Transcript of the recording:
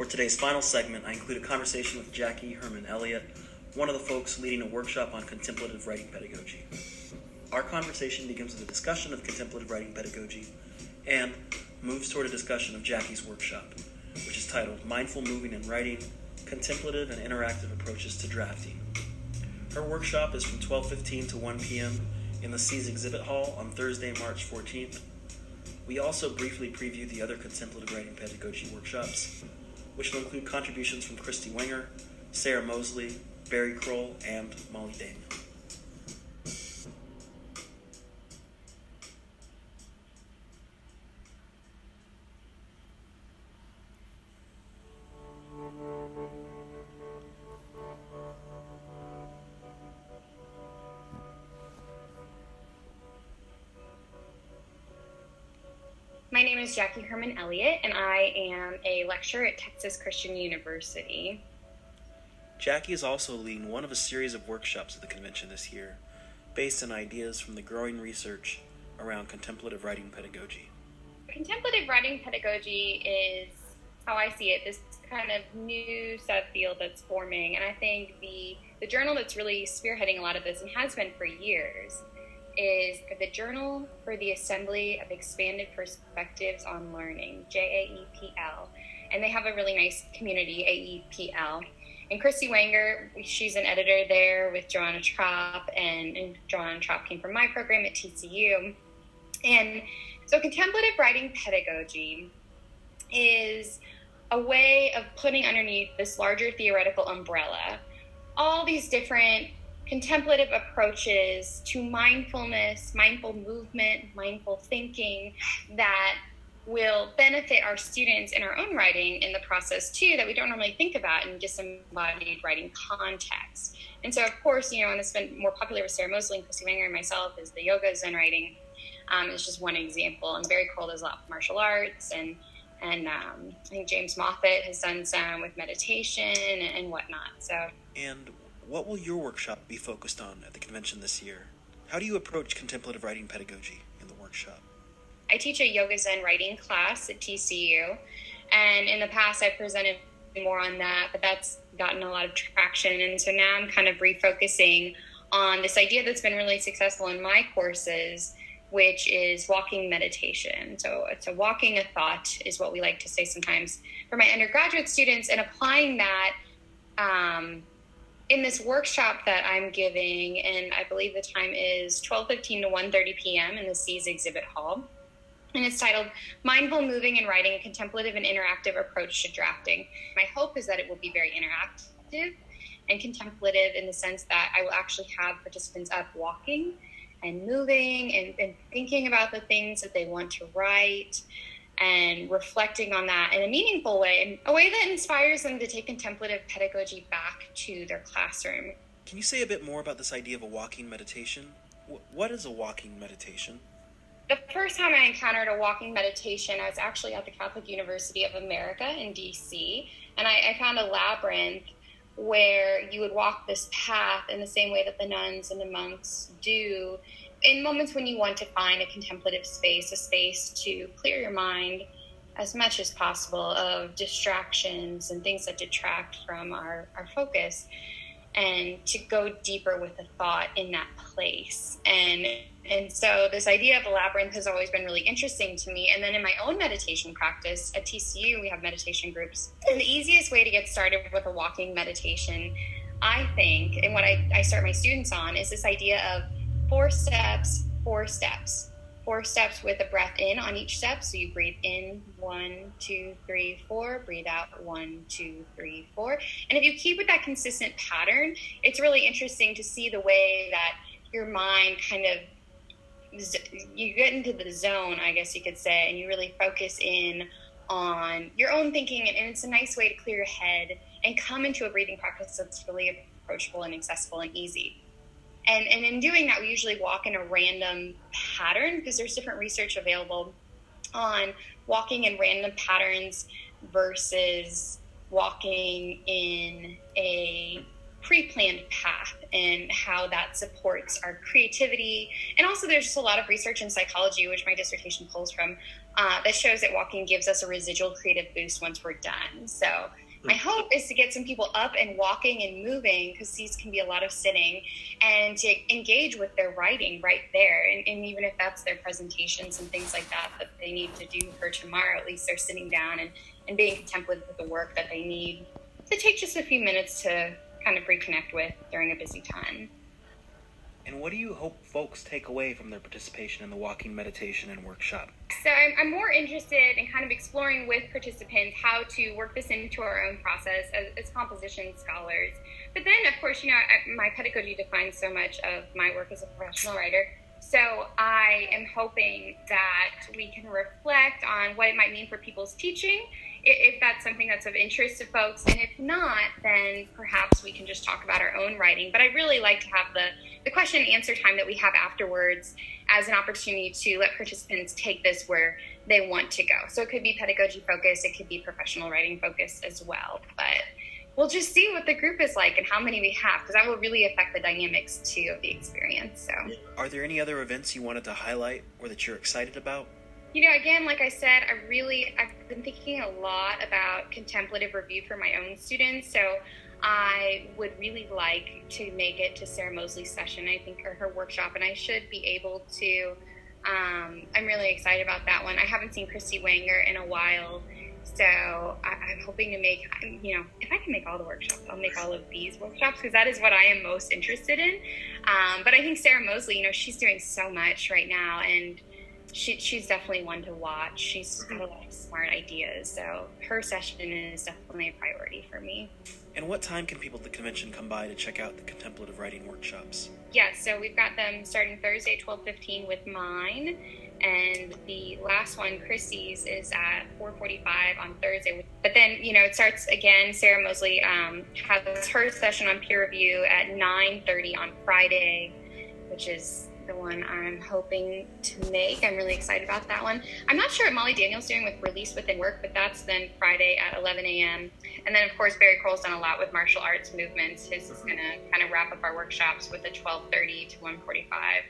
today's final segment, I include a conversation with Jackie Hoermann-Elliott, one of the folks leading a workshop on contemplative writing pedagogy. Our conversation begins with a discussion of contemplative writing pedagogy and moves toward a discussion of Jackie's workshop, which is titled Mindful Moving and Writing, Contemplative and Interactive Approaches to Drafting. Her workshop is from 12:15 to 1 p.m. in the C's Exhibit Hall on Thursday, March 14th. We also briefly preview the other contemplative writing pedagogy workshops, which will include contributions from Christy Wenger, Sarah Mosley, Barry Kroll, and Molly Dane. My name is Jackie Hoermann-Elliott, and I am a lecturer at Texas Christian University. Jackie is also leading one of a series of workshops at the convention this year, based on ideas from the growing research around contemplative writing pedagogy. Contemplative writing pedagogy is, how I see it, this kind of new subfield that's forming, and I think the journal that's really spearheading a lot of this, and has been for years, is the Journal for the Assembly of Expanded Perspectives on Learning, JAEPL. And they have a really nice community, AEPL. And Christy Wenger, she's an editor there with Joanna Tropp, and Joanna Tropp came from my program at TCU. And so contemplative writing pedagogy is a way of putting underneath this larger theoretical umbrella all these different contemplative approaches to mindfulness, mindful movement, mindful thinking that will benefit our students in our own writing in the process too, that we don't normally think about in disembodied writing context. And so, of course, and it's been more popular with Sarah Mosley and Christy Wenger and myself, is the yoga Zen writing. It's just one example. And Barry Kroll does a lot with martial arts, and I think James Moffat has done some with meditation and whatnot. And what will your workshop be focused on at the convention this year? How do you approach contemplative writing pedagogy in the workshop? I teach a yoga Zen writing class at TCU, and in the past I presented more on that, but that's gotten a lot of traction, and so now I'm kind of refocusing on this idea that's been really successful in my courses, which is walking meditation. So it's a walking a thought is what we like to say sometimes for my undergraduate students, and applying that in this workshop that I'm giving, and I believe the time is 12:15 to 1:30 p.m. in the C's Exhibit Hall. And it's titled Mindful Moving and Writing, a Contemplative and Interactive Approach to Drafting. My hope is that it will be very interactive and contemplative in the sense that I will actually have participants up walking and moving and thinking about the things that they want to write, and reflecting on that in a meaningful way, in a way that inspires them to take contemplative pedagogy back to their classroom. Can you say a bit more about this idea of a walking meditation? What is a walking meditation? The first time I encountered a walking meditation, I was actually at the Catholic University of America in DC, and I found a labyrinth where you would walk this path in the same way that the nuns and the monks do, in moments when you want to find a contemplative space, a space to clear your mind as much as possible of distractions and things that detract from our focus, and to go deeper with the thought in that place. And so this idea of a labyrinth has always been really interesting to me. And then in my own meditation practice at TCU, we have meditation groups. And the easiest way to get started with a walking meditation, I think, and what I start my students on, is this idea of 4 steps, 4 steps. 4 steps with a breath in on each step. So you breathe in 1, 2, 3, 4, breathe out 1, 2, 3, 4. And if you keep with that consistent pattern, it's really interesting to see the way that your mind kind of, you get into the zone, I guess you could say, and you really focus in on your own thinking. And it's a nice way to clear your head and come into a breathing practice that's really approachable and accessible and easy. And in doing that, we usually walk in a random pattern, because there's different research available on walking in random patterns versus walking in a pre-planned path and how that supports our creativity. And also there's just a lot of research in psychology, which my dissertation pulls from, that shows that walking gives us a residual creative boost once we're done. So my hope is to get some people up and walking and moving, because these can be a lot of sitting, and to engage with their writing right there. And even if that's their presentations and things like that they need to do for tomorrow, at least they're sitting down and being contemplative with the work that they need to take just a few minutes to kind of reconnect with during a busy time. And what do you hope folks take away from their participation in the walking meditation and workshop? So I'm more interested in kind of exploring with participants how to work this into our own process as composition scholars. But then, of course, my pedagogy defines so much of my work as a professional writer. So I am hoping that we can reflect on what it might mean for people's teaching, if that's something that's of interest to folks. And if not, then perhaps we can just talk about our own writing. But I really like to have the question and answer time that we have afterwards as an opportunity to let participants take this where they want to go. So it could be pedagogy focused, it could be professional writing focused as well. But we'll just see what the group is like and how many we have, because that will really affect the dynamics too of the experience. So, are there any other events you wanted to highlight or that you're excited about? Again, like I said, I've been thinking a lot about contemplative review for my own students. So I would really like to make it to Sarah Mosley's session, I think, or her workshop, and I should be able to. I'm really excited about that one. I haven't seen Christy Wanger in a while, so I'm hoping to make, if I can make all the workshops, I'll make all of these workshops, because that is what I am most interested in. But I think Sarah Mosley, she's doing so much right now, and she's definitely one to watch. She's got a lot of smart ideas, so her session is definitely a priority for me. And what time can people at the convention come by to check out the contemplative writing workshops? Yeah, so we've got them starting Thursday at 12:15 with mine, and the last one, Chrissy's, is at 4:45 on Thursday. But then, it starts again. Sarah Mosley has her session on peer review at 9:30 on Friday, which is the one I'm hoping to make. I'm really excited about that one. I'm not sure what Molly Daniel's doing with Release Within Work, but that's then Friday at 11 a.m. And then, of course, Barry Kroll's done a lot with martial arts movements. His is going to kind of wrap up our workshops with a 12:30 to 1:45